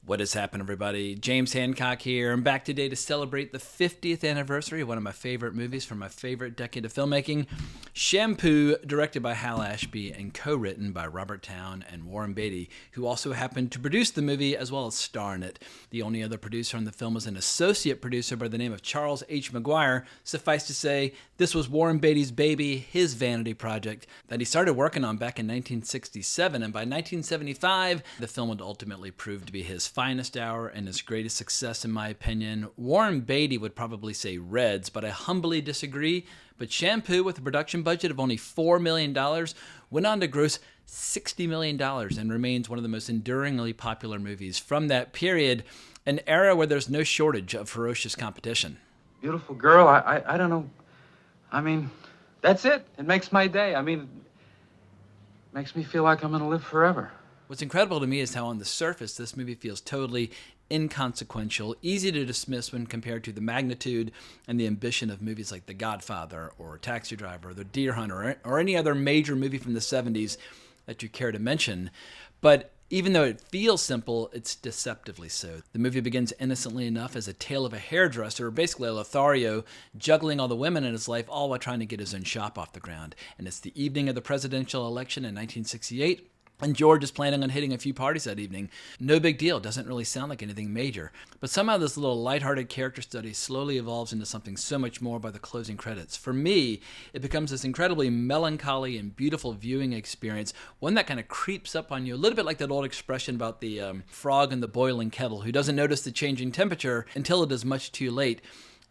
What has happened, everybody? James Hancock here. I'm back today to celebrate the 50th anniversary of one of my favorite movies from my favorite decade of filmmaking, Shampoo, directed by Hal Ashby and co-written by Robert Towne and Warren Beatty, who also happened to produce the movie as well as star in it. The only other producer on the film was an associate producer by the name of Charles H. McGuire. Suffice to say, this was Warren Beatty's baby, his vanity project, that he started working on back in 1967, and by 1975, the film would ultimately prove to be his finest hour and his greatest success, in my opinion. Warren Beatty would probably say Reds, but I humbly disagree. But Shampoo, with a production budget of only $4 million, went on to gross $60 million and remains one of the most enduringly popular movies from that period, an era where there's no shortage of ferocious competition. Beautiful girl, I don't know. I mean, that's it. It makes my day. I mean, it makes me feel like I'm going to live forever. What's incredible to me is how on the surface this movie feels totally inconsequential, easy to dismiss when compared to the magnitude and the ambition of movies like The Godfather or Taxi Driver or The Deer Hunter or any other major movie from the 70s that you care to mention. But even though it feels simple, it's deceptively so. The movie begins innocently enough as a tale of a hairdresser, basically a Lothario, juggling all the women in his life, all while trying to get his own shop off the ground. And it's the evening of the presidential election in 1968, and George is planning on hitting a few parties that evening. No big deal, doesn't really sound like anything major. But somehow this little lighthearted character study slowly evolves into something so much more by the closing credits. For me, it becomes this incredibly melancholy and beautiful viewing experience, one that kind of creeps up on you, a little bit like that old expression about the frog in the boiling kettle who doesn't notice the changing temperature until it is much too late.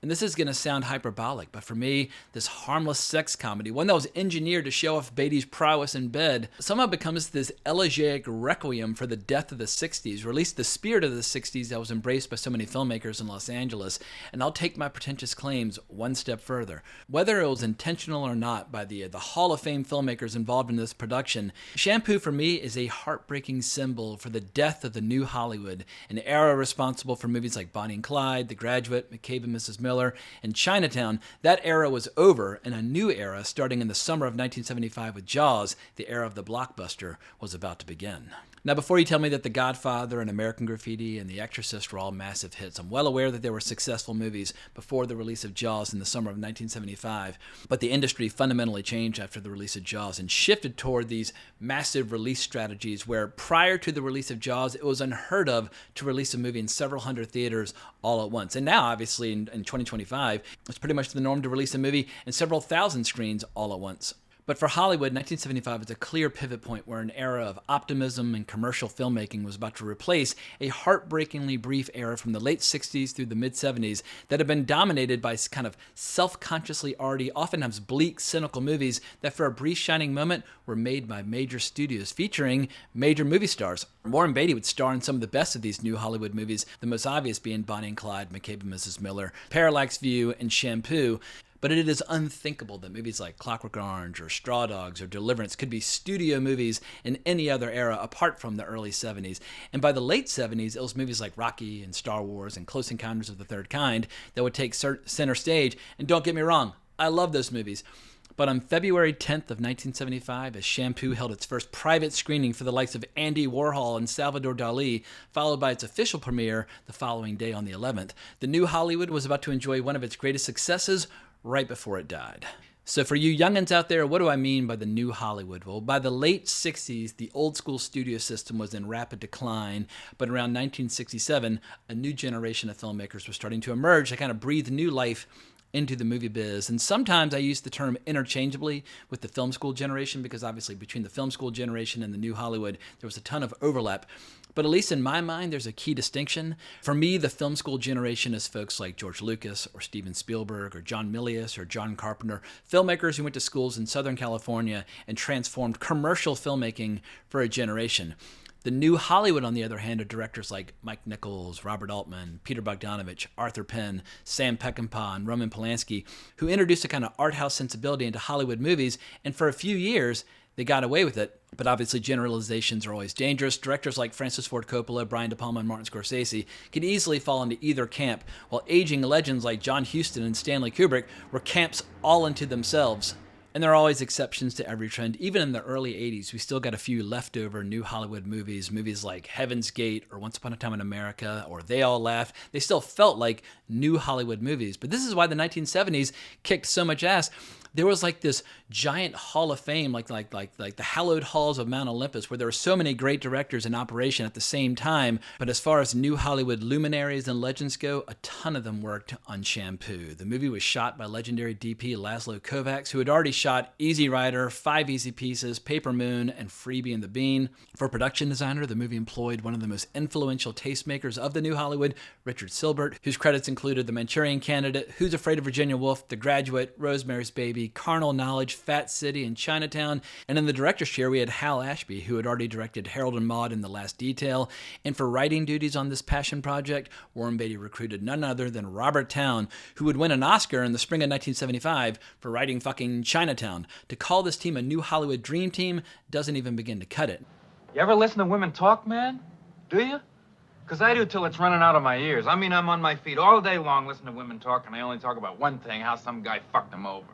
And this is going to sound hyperbolic, but for me, this harmless sex comedy, one that was engineered to show off Beatty's prowess in bed, somehow becomes this elegiac requiem for the death of the 60s, or at least the spirit of the 60s that was embraced by so many filmmakers in Los Angeles. And I'll take my pretentious claims one step further. Whether it was intentional or not by the Hall of Fame filmmakers involved in this production, Shampoo for me is a heartbreaking symbol for the death of the new Hollywood, an era responsible for movies like Bonnie and Clyde, The Graduate, McCabe and Mrs. Miller, and Chinatown. That era was over, and a new era, starting in the summer of 1975 with Jaws, the era of the blockbuster, was about to begin. Now, before you tell me that The Godfather and American Graffiti and The Exorcist were all massive hits, I'm well aware that they were successful movies before the release of Jaws in the summer of 1975, but the industry fundamentally changed after the release of Jaws and shifted toward these massive release strategies where prior to the release of Jaws, it was unheard of to release a movie in several hundred theaters all at once. And now, obviously, in 2025, it's pretty much the norm to release a movie in several thousand screens all at once. But for Hollywood, 1975 is a clear pivot point where an era of optimism and commercial filmmaking was about to replace a heartbreakingly brief era from the late 60s through the mid-70s that had been dominated by kind of self-consciously arty, oftentimes bleak, cynical movies that for a brief shining moment were made by major studios featuring major movie stars. Warren Beatty would star in some of the best of these new Hollywood movies, the most obvious being Bonnie and Clyde, McCabe and Mrs. Miller, Parallax View, and Shampoo. But it is unthinkable that movies like Clockwork Orange or Straw Dogs or Deliverance could be studio movies in any other era apart from the early 70s. And by the late 70s, it was movies like Rocky and Star Wars and Close Encounters of the Third Kind that would take center stage. And don't get me wrong, I love those movies. But on February 10th of 1975, as Shampoo held its first private screening for the likes of Andy Warhol and Salvador Dali, followed by its official premiere the following day on the 11th, the new Hollywood was about to enjoy one of its greatest successes right before it died. So for you youngins out there, what do I mean by the new Hollywood? Well, by the late 60s, the old school studio system was in rapid decline, but around 1967, a new generation of filmmakers was starting to emerge to kind of breathe new life into the movie biz. And sometimes I use the term interchangeably with the film school generation because obviously between the film school generation and the new Hollywood, there was a ton of overlap. But at least in my mind, there's a key distinction. For me, the film school generation is folks like George Lucas or Steven Spielberg or John Milius or John Carpenter, filmmakers who went to schools in Southern California and transformed commercial filmmaking for a generation. The new Hollywood, on the other hand, are directors like Mike Nichols, Robert Altman, Peter Bogdanovich, Arthur Penn, Sam Peckinpah, and Roman Polanski, who introduced a kind of art house sensibility into Hollywood movies, and for a few years, they got away with it. But obviously, generalizations are always dangerous. Directors like Francis Ford Coppola, Brian De Palma, and Martin Scorsese could easily fall into either camp, while aging legends like John Huston and Stanley Kubrick were camps all unto themselves. And there are always exceptions to every trend. Even in the early 80s, we still got a few leftover new Hollywood movies like Heaven's Gate or Once Upon a Time in America or They All Laughed. They still felt like new Hollywood movies. But this is why the 1970s kicked so much ass. There was like this giant hall of fame, like the hallowed halls of Mount Olympus, where there were so many great directors in operation at the same time. But as far as new Hollywood luminaries and legends go, a ton of them worked on Shampoo. The movie was shot by legendary DP Laszlo Kovacs, who had already shot Easy Rider, 5 Easy Pieces, Paper Moon, and Freebie and the Bean. For production designer, the movie employed one of the most influential tastemakers of the new Hollywood, Richard Silbert, whose credits included The Manchurian Candidate, Who's Afraid of Virginia Woolf, The Graduate, Rosemary's Baby, Carnal Knowledge, Fat City, and Chinatown. And in the director's chair, we had Hal Ashby, who had already directed Harold and Maude in The Last Detail. And for writing duties on this passion project, Warren Beatty recruited none other than Robert Towne, who would win an Oscar in the spring of 1975 for writing fucking Chinatown. To call this team a new Hollywood dream team doesn't even begin to cut it. You ever listen to women talk, man? Do you? Because I do till it's running out of my ears. I mean, I'm on my feet all day long listening to women talk, and they only talk about one thing, how some guy fucked them over.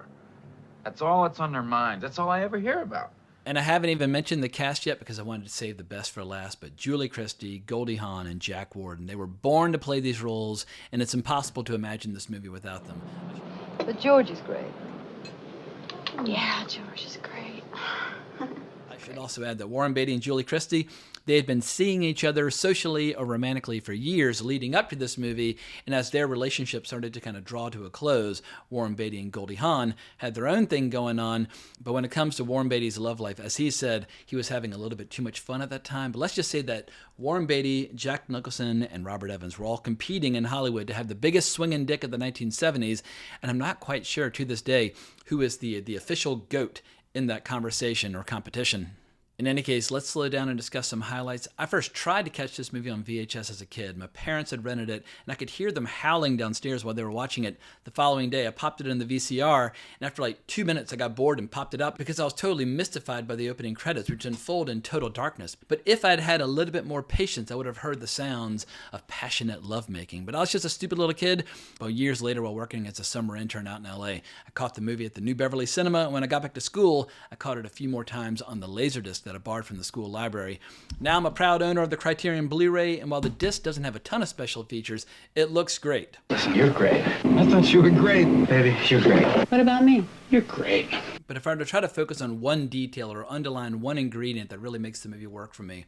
That's all that's on their minds. That's all I ever hear about. And I haven't even mentioned the cast yet because I wanted to save the best for last, but Julie Christie, Goldie Hawn, and Jack Warden, they were born to play these roles, and it's impossible to imagine this movie without them. But George is great. Yeah, George is great. I should also add that Warren Beatty and Julie Christie, they had been seeing each other socially or romantically for years leading up to this movie, and as their relationship started to kind of draw to a close, Warren Beatty and Goldie Hawn had their own thing going on. But when it comes to Warren Beatty's love life, as he said, he was having a little bit too much fun at that time. But let's just say that Warren Beatty, Jack Nicholson, and Robert Evans were all competing in Hollywood to have the biggest swinging dick of the 1970s, and I'm not quite sure to this day who is the official GOAT in that conversation or competition. In any case, let's slow down and discuss some highlights. I first tried to catch this movie on VHS as a kid. My parents had rented it, and I could hear them howling downstairs while they were watching it. The following day, I popped it in the VCR, and after like 2 minutes, I got bored and popped it up because I was totally mystified by the opening credits, which unfold in total darkness. But if I'd had a little bit more patience, I would have heard the sounds of passionate lovemaking. But I was just a stupid little kid. But years later, while working as a summer intern out in LA, I caught the movie at the New Beverly Cinema, and when I got back to school, I caught it a few more times on the Laserdisc that I borrowed from the school library. Now I'm a proud owner of the Criterion Blu-ray, and while the disc doesn't have a ton of special features, it looks great. Listen, you're great. I thought you were great, baby. You're great. What about me? You're great. But if I were to try to focus on one detail or underline one ingredient that really makes the movie work for me,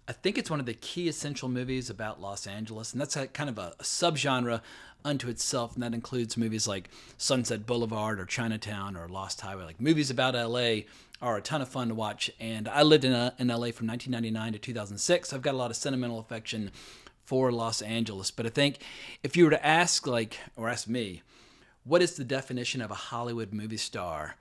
I think it's one of the key essential movies about Los Angeles, and that's kind of a subgenre unto itself, and that includes movies like Sunset Boulevard or Chinatown or Lost Highway. Like, movies about LA are a ton of fun to watch, and I lived in LA from 1999 to 2006. I've got a lot of sentimental affection for Los Angeles, but I think if you were to ask me, what is the definition of a Hollywood movie star?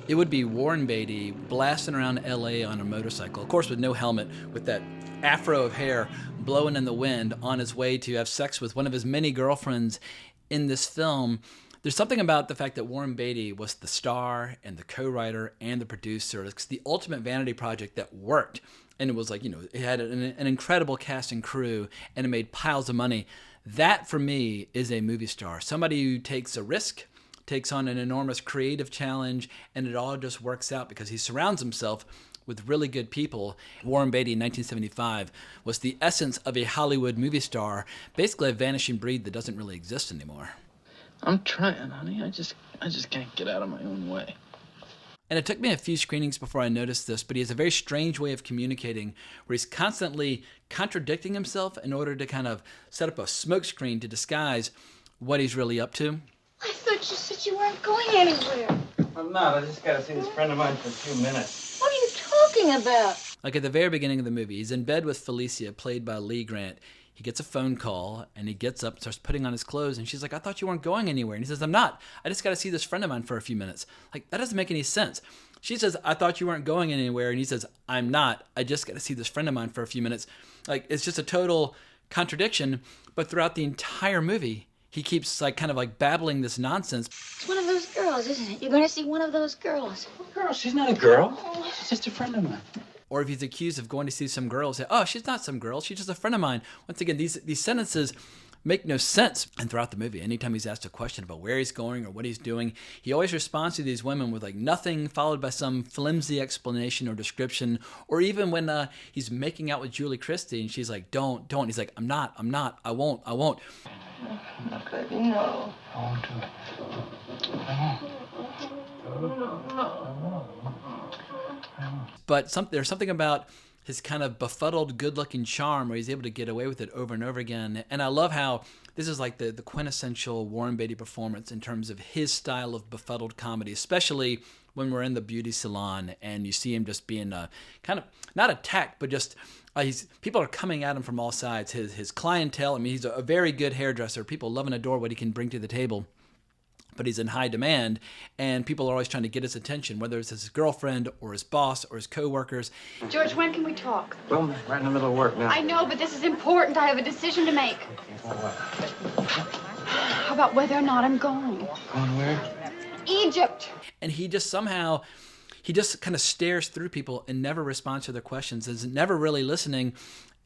It would be Warren Beatty blasting around LA on a motorcycle, of course with no helmet, with that afro of hair blowing in the wind on his way to have sex with one of his many girlfriends in this film. There's something about the fact that Warren Beatty was the star and the co-writer and the producer. It's the ultimate vanity project that worked. And it was like, it had an incredible cast and crew, and it made piles of money. That, for me, is a movie star. Somebody who takes a risk, takes on an enormous creative challenge, and it all just works out because he surrounds himself with really good people. Warren Beatty in 1975 was the essence of a Hollywood movie star, basically a vanishing breed that doesn't really exist anymore. I'm trying, honey. I just can't get out of my own way. And it took me a few screenings before I noticed this, but he has a very strange way of communicating where he's constantly contradicting himself in order to kind of set up a smokescreen to disguise what he's really up to. I thought you said you weren't going anywhere. I'm not. I just gotta see this friend of mine for a few minutes. What are you talking about? Like at the very beginning of the movie, he's in bed with Felicia, played by Lee Grant. He gets a phone call, and he gets up, starts putting on his clothes, and she's like, I thought you weren't going anywhere. And he says, I'm not. I just got to see this friend of mine for a few minutes. Like, that doesn't make any sense. She says, I thought you weren't going anywhere. And he says, I'm not. I just got to see this friend of mine for a few minutes. Like, it's just a total contradiction. But throughout the entire movie, he keeps kind of babbling this nonsense. It's one of those girls, isn't it? You're going to see one of those girls. What girl? She's not a girl. She's just a friend of mine. Or if he's accused of going to see some girl, say, oh, she's not some girl, she's just a friend of mine. Once again, these sentences, make no sense. And throughout the movie, anytime he's asked a question about where he's going or what he's doing, he always responds to these women with like nothing, followed by some flimsy explanation or description. Or even when he's making out with Julie Christie and she's like, don't. He's like, I'm not, I won't. No, baby, no. I won't do it. I won't. But there's something about his kind of befuddled, good-looking charm where he's able to get away with it over and over again. And I love how this is like the quintessential Warren Beatty performance in terms of his style of befuddled comedy, especially when we're in the beauty salon and you see him just being kind of, not attacked, but just people are coming at him from all sides. His clientele, I mean, he's a very good hairdresser. People love and adore what he can bring to the table. But he's in high demand, and people are always trying to get his attention, whether it's his girlfriend or his boss or his co-workers. George, when can we talk? Well, right in the middle of work now. I know, but this is important. I have a decision to make. Well, what? How about whether or not I'm going? Going where? Egypt. And he just somehow, he just kind of stares through people and never responds to their questions, is never really listening.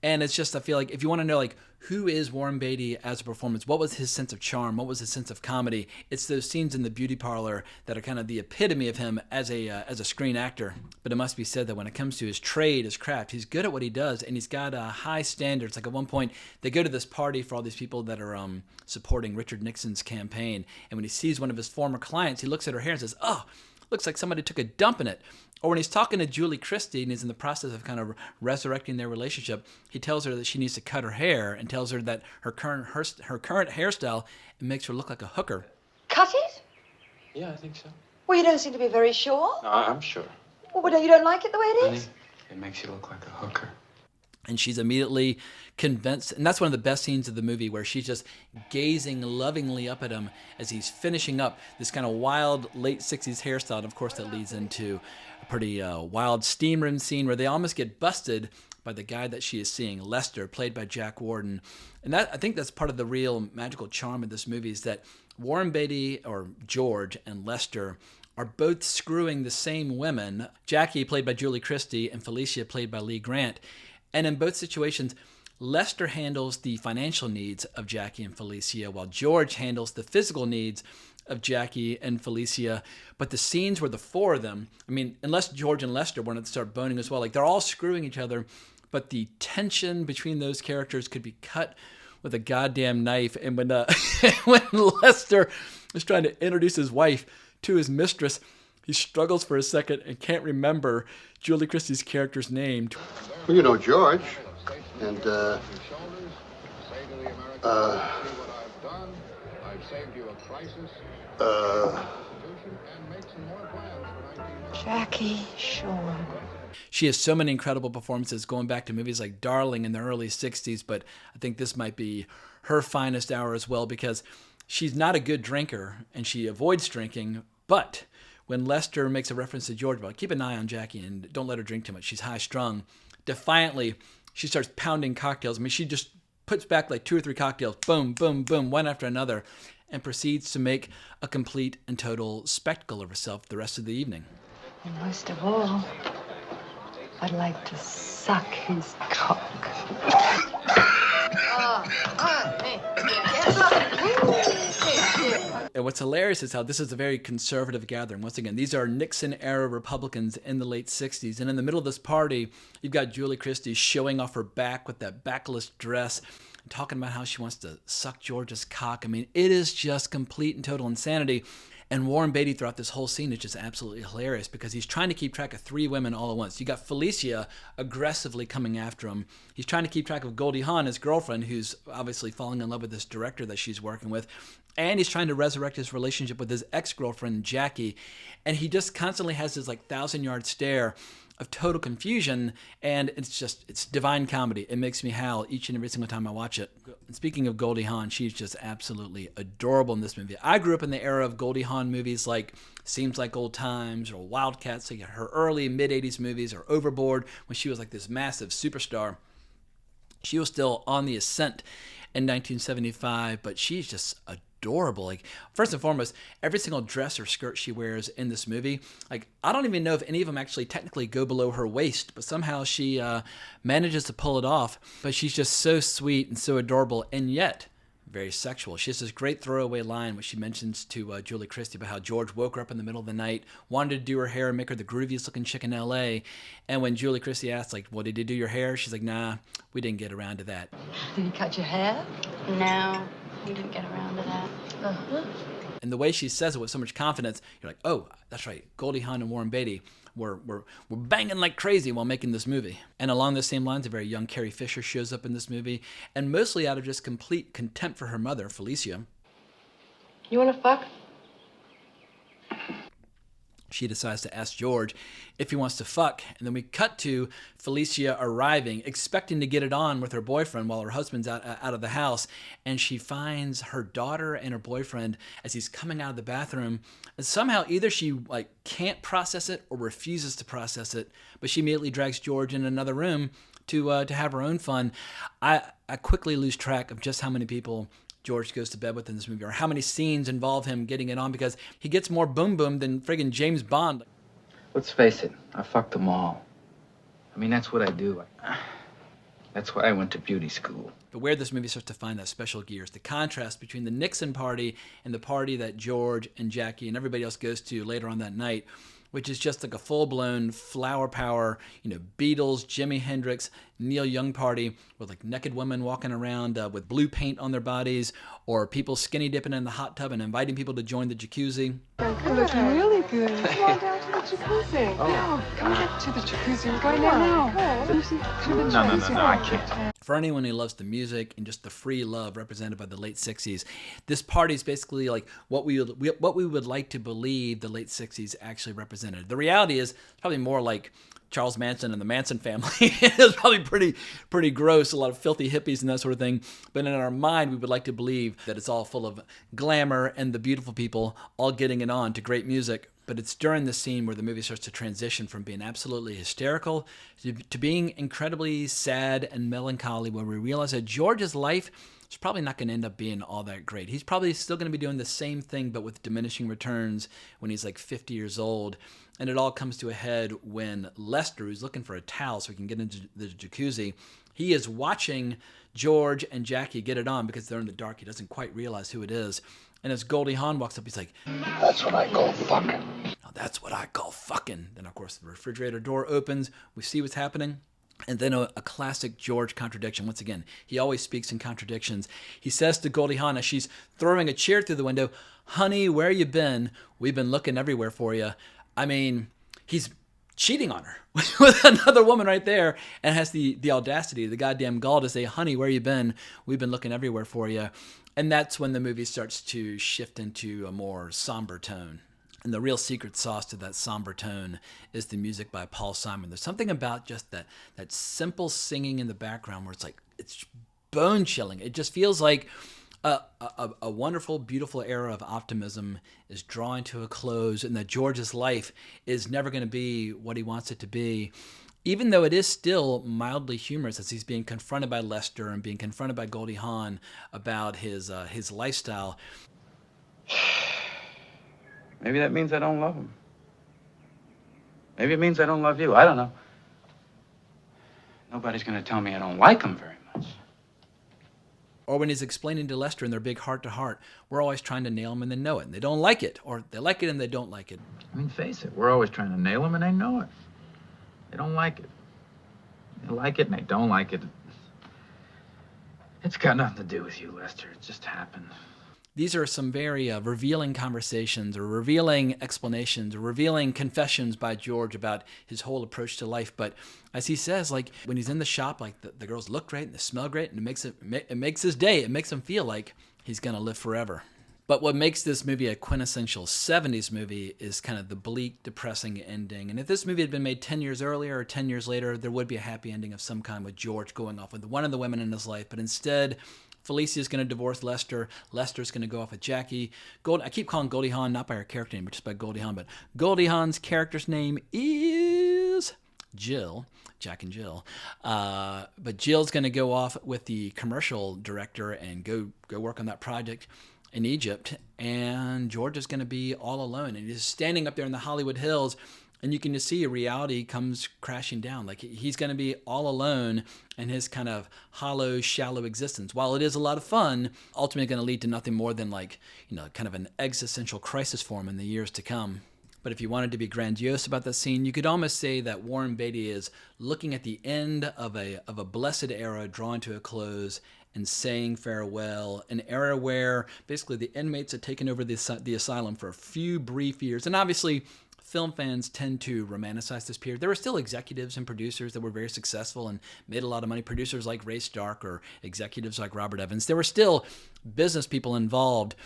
And it's just, I feel like if you want to know, like, who is Warren Beatty as a performance? What was his sense of charm? What was his sense of comedy? It's those scenes in the beauty parlor that are kind of the epitome of him as a screen actor. But it must be said that when it comes to his trade, his craft, he's good at what he does, and he's got high standards. Like at one point, they go to this party for all these people that are supporting Richard Nixon's campaign. And when he sees one of his former clients, he looks at her hair and says, "Oh, looks like somebody took a dump in it." Or when he's talking to Julie Christie and he's in the process of kind of resurrecting their relationship, he tells her that she needs to cut her hair and tells her that her current hairstyle, it makes her look like a hooker. Cut it? Yeah, I think so. Well, you don't seem to be very sure. No, I'm sure. Well, you don't like it the way it Honey, is? it makes you look like a hooker. And she's immediately convinced, and that's one of the best scenes of the movie, where she's just gazing lovingly up at him as he's finishing up this kind of wild late 60s hairstyle. And of course, that leads into a pretty wild steam room scene where they almost get busted by the guy that she is seeing, Lester, played by Jack Warden. And that, I think that's part of the real magical charm of this movie, is that Warren Beatty, or George, and Lester are both screwing the same women, Jackie, played by Julie Christie, and Felicia, played by Lee Grant. And in both situations, Lester handles the financial needs of Jackie and Felicia, while George handles the physical needs of Jackie and Felicia. But the scenes where the four of them, I mean, unless George and Lester wanted to start boning as well, like they're all screwing each other, but the tension between those characters could be cut with a goddamn knife. And when when Lester is trying to introduce his wife to his mistress, he struggles for a second and can't remember Julie Christie's character's name. Well, you know George, and Jackie Shawn. She has so many incredible performances going back to movies like Darling in the early 60s, but I think this might be her finest hour as well, because she's not a good drinker and she avoids drinking, but when Lester makes a reference to George, about keep an eye on Jackie and don't let her drink too much, she's high-strung, defiantly, she starts pounding cocktails. I mean, she just puts back like 2 or 3 cocktails, boom, boom, boom, one after another, and proceeds to make a complete and total spectacle of herself the rest of the evening. And most of all, I'd like to suck his cock. And what's hilarious is how this is a very conservative gathering. Once again, these are Nixon-era Republicans in the late 60s. And in the middle of this party, you've got Julie Christie showing off her back with that backless dress, and talking about how she wants to suck George's cock. I mean, it is just complete and total insanity. And Warren Beatty throughout this whole scene is just absolutely hilarious, because he's trying to keep track of 3 women all at once. You got Felicia aggressively coming after him. He's trying to keep track of Goldie Hawn, his girlfriend, who's obviously falling in love with this director that she's working with. And he's trying to resurrect his relationship with his ex-girlfriend, Jackie. And he just constantly has this like 1,000-yard stare of total confusion, and it's divine comedy. It makes me howl each and every single time I watch it. And speaking of Goldie Hawn, she's just absolutely adorable in this movie. I grew up in the era of Goldie Hawn movies like Seems Like Old Times or Wildcats, like her early mid-'80s movies, or Overboard, when she was like this massive superstar. She was still on the ascent in 1975, but she's just adorable. Like, first and foremost, every single dress or skirt she wears in this movie, like, I don't even know if any of them actually technically go below her waist, but somehow she manages to pull it off. But she's just so sweet and so adorable, and yet very sexual. She has this great throwaway line which she mentions to Julie Christie about how George woke her up in the middle of the night, wanted to do her hair and make her the grooviest looking chick in L.A. And when Julie Christie asks, like, well, did he do your hair? She's like, nah, we didn't get around to that. Did he cut your hair? No, we didn't get around to that. Uh-huh. And the way she says it with so much confidence, you're like, oh, that's right, Goldie Hawn and Warren Beatty were banging like crazy while making this movie. And along those same lines, a very young Carrie Fisher shows up in this movie, and mostly out of just complete contempt for her mother, Felicia. You want to fuck? She decides to ask George if he wants to fuck, and then we cut to Felicia arriving, expecting to get it on with her boyfriend while her husband's out of the house, and she finds her daughter and her boyfriend as he's coming out of the bathroom, and somehow either she can't process it or refuses to process it, but she immediately drags George in another room to have her own fun. I quickly lose track of just how many people George goes to bed with in this movie, or how many scenes involve him getting it on, because he gets more boom boom than friggin' James Bond. Let's face it, I fucked them all. I mean, that's what I do. That's why I went to beauty school. But where this movie starts to find that special gear is the contrast between the Nixon party and the party that George and Jackie and everybody else goes to later on that night, which is just like a full-blown flower power, Beatles, Jimi Hendrix, Neil Young party with like naked women walking around with blue paint on their bodies, or people skinny dipping in the hot tub and inviting people to join the jacuzzi. You're looking really good. Come on down to the jacuzzi. Oh, come get to the jacuzzi. We're going there now. No, I can't. For anyone who loves the music and just the free love represented by the late 60s, this party is basically like what we would like to believe the late 60s actually represented. The reality is it's probably more like Charles Manson and the Manson family. It was probably pretty gross, a lot of filthy hippies and that sort of thing. But in our mind, we would like to believe that it's all full of glamour and the beautiful people all getting it on to great music. But it's during this scene where the movie starts to transition from being absolutely hysterical to being incredibly sad and melancholy, where we realize that George's life is probably not going to end up being all that great. He's probably still going to be doing the same thing, but with diminishing returns when he's like 50 years old. And it all comes to a head when Lester, who's looking for a towel so he can get into the jacuzzi, he is watching George and Jackie get it on because they're in the dark. He doesn't quite realize who it is. And as Goldie Hawn walks up, he's like, That's what I call fucking. "Now that's what I call fucking." Then, of course, the refrigerator door opens. We see what's happening. And then a classic George contradiction. Once again, he always speaks in contradictions. He says to Goldie Hawn as she's throwing a chair through the window, "Honey, where you been? We've been looking everywhere for you." I mean, he's cheating on her with another woman right there, and has the audacity, the goddamn gall to say, "Honey, where you been? We've been looking everywhere for you." And that's when the movie starts to shift into a more somber tone. And the real secret sauce to that somber tone is the music by Paul Simon. There's something about just that simple singing in the background where it's bone chilling. It just feels like a wonderful, beautiful era of optimism is drawing to a close, and that George's life is never going to be what he wants it to be, even though it is still mildly humorous as he's being confronted by Lester and being confronted by Goldie Hawn about his lifestyle. Maybe that means I don't love him. Maybe it means I don't love you. I don't know. Nobody's going to tell me I don't like him very much. Or when he's explaining to Lester in their big heart-to-heart, we're always trying to nail him and they know it. And they don't like it, or they like it and they don't like it. I mean, face it, we're always trying to nail him and they know it. They don't like it. They like it and they don't like it. It's got nothing to do with you, Lester. It just happened. These are some very revealing conversations or revealing explanations or revealing confessions by George about his whole approach to life. But as he says, like when he's in the shop, like the girls look great and they smell great, and it makes his day. It makes him feel like he's going to live forever. But what makes this movie a quintessential 70s movie is kind of the bleak, depressing ending. And if this movie had been made 10 years earlier or 10 years later, there would be a happy ending of some kind with George going off with one of the women in his life. But instead, Felicia's going to divorce Lester. Lester's going to go off with Jackie. I keep calling Goldie Hawn, not by her character name, but just by Goldie Hawn. But Goldie Hawn's character's name is Jill, Jack and Jill. But Jill's going to go off with the commercial director and go work on that project in Egypt. And George is going to be all alone. And he's standing up there in the Hollywood Hills And you can just see reality comes crashing down. Like he's going to be all alone in his kind of hollow, shallow existence. While it is a lot of fun, ultimately going to lead to nothing more than like, kind of an existential crisis for him in the years to come. But if you wanted to be grandiose about that scene, you could almost say that Warren Beatty is looking at the end of a blessed era drawing to a close and saying farewell, an era where basically the inmates had taken over the asylum for a few brief years. And obviously, film fans tend to romanticize this period. There were still executives and producers that were very successful and made a lot of money. Producers like Ray Stark or executives like Robert Evans. There were still business people involved,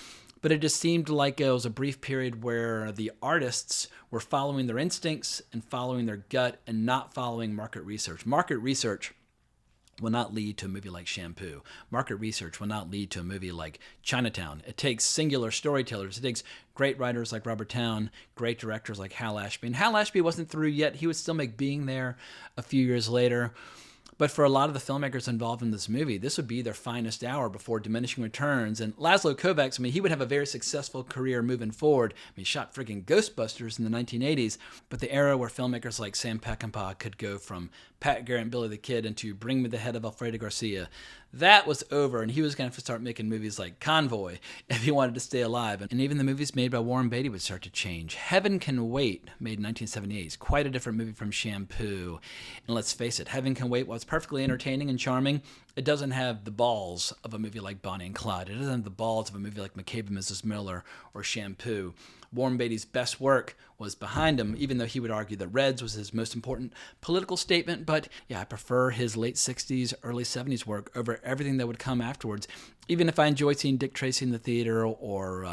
but it just seemed like it was a brief period where the artists were following their instincts and following their gut and not following market research. Market research will not lead to a movie like Shampoo. Market research will not lead to a movie like Chinatown. It takes singular storytellers. It takes great writers like Robert Towne, great directors like Hal Ashby. And Hal Ashby wasn't through yet. He would still make Being There a few years later. But for a lot of the filmmakers involved in this movie, this would be their finest hour before diminishing returns. And Laszlo Kovacs, he would have a very successful career moving forward. He shot friggin' Ghostbusters in the 1980s. But the era where filmmakers like Sam Peckinpah could go from Pat Garrett and Billy the Kid into Bring Me the Head of Alfredo Garcia, that was over, and he was going to have to start making movies like Convoy if he wanted to stay alive. And even the movies made by Warren Beatty would start to change. Heaven Can Wait, made in 1978, is quite a different movie from Shampoo. And let's face it, Heaven Can Wait, while it's perfectly entertaining and charming, it doesn't have the balls of a movie like Bonnie and Clyde. It doesn't have the balls of a movie like McCabe and Mrs. Miller or Shampoo. Warren Beatty's best work was behind him, even though he would argue that Reds was his most important political statement. But yeah, I prefer his late 60s, early 70s work over everything that would come afterwards. Even if I enjoyed seeing Dick Tracy in the theater or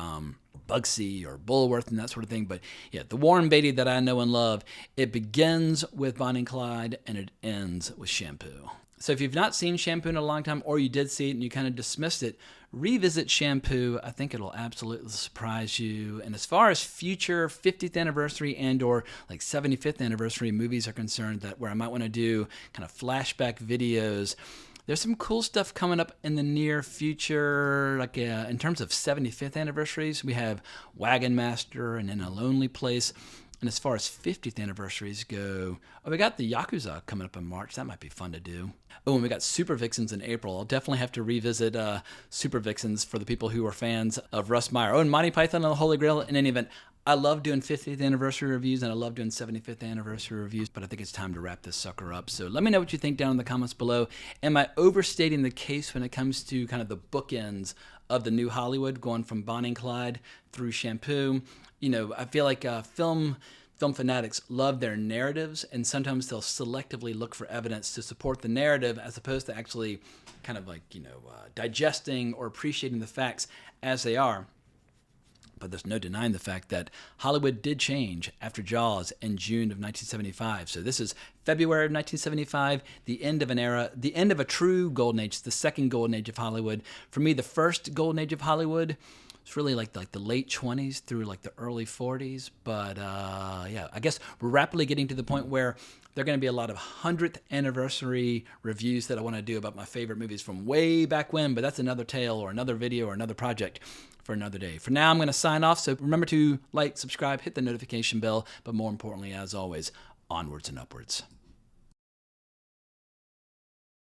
Bugsy or Bulworth and that sort of thing. But yeah, the Warren Beatty that I know and love, it begins with Bonnie and Clyde and it ends with Shampoo. So if you've not seen Shampoo in a long time, or you did see it and you kind of dismissed it, revisit Shampoo. I think it'll absolutely surprise you. And as far as future 50th anniversary and or like 75th anniversary movies are concerned, that where I might want to do kind of flashback videos, there's some cool stuff coming up in the near future. Like in terms of 75th anniversaries, we have Wagon Master and In a Lonely Place. And as far as 50th anniversaries go, we got the Yakuza coming up in March. That might be fun to do. Oh, and we got Super Vixens in April. I'll definitely have to revisit Super Vixens for the people who are fans of Russ Meyer. Oh, and Monty Python and the Holy Grail. In any event, I love doing 50th anniversary reviews and I love doing 75th anniversary reviews, but I think it's time to wrap this sucker up. So let me know what you think down in the comments below. Am I overstating the case when it comes to kind of the bookends of the new Hollywood, going from Bonnie and Clyde through Shampoo? I feel like film fanatics love their narratives, and sometimes they'll selectively look for evidence to support the narrative as opposed to actually kind of like, digesting or appreciating the facts as they are. But there's no denying the fact that Hollywood did change after Jaws in June of 1975. So this is February of 1975, the end of an era, the end of a true golden age, the second golden age of Hollywood. For me, the first golden age of Hollywood, it's really like the late 20s through like the early 40s. But yeah, I guess we're rapidly getting to the point where there are going to be a lot of 100th anniversary reviews that I want to do about my favorite movies from way back when. But that's another tale or another video or another project for another day. For now, I'm going to sign off. So remember to like, subscribe, hit the notification bell. But more importantly, as always, onwards and upwards.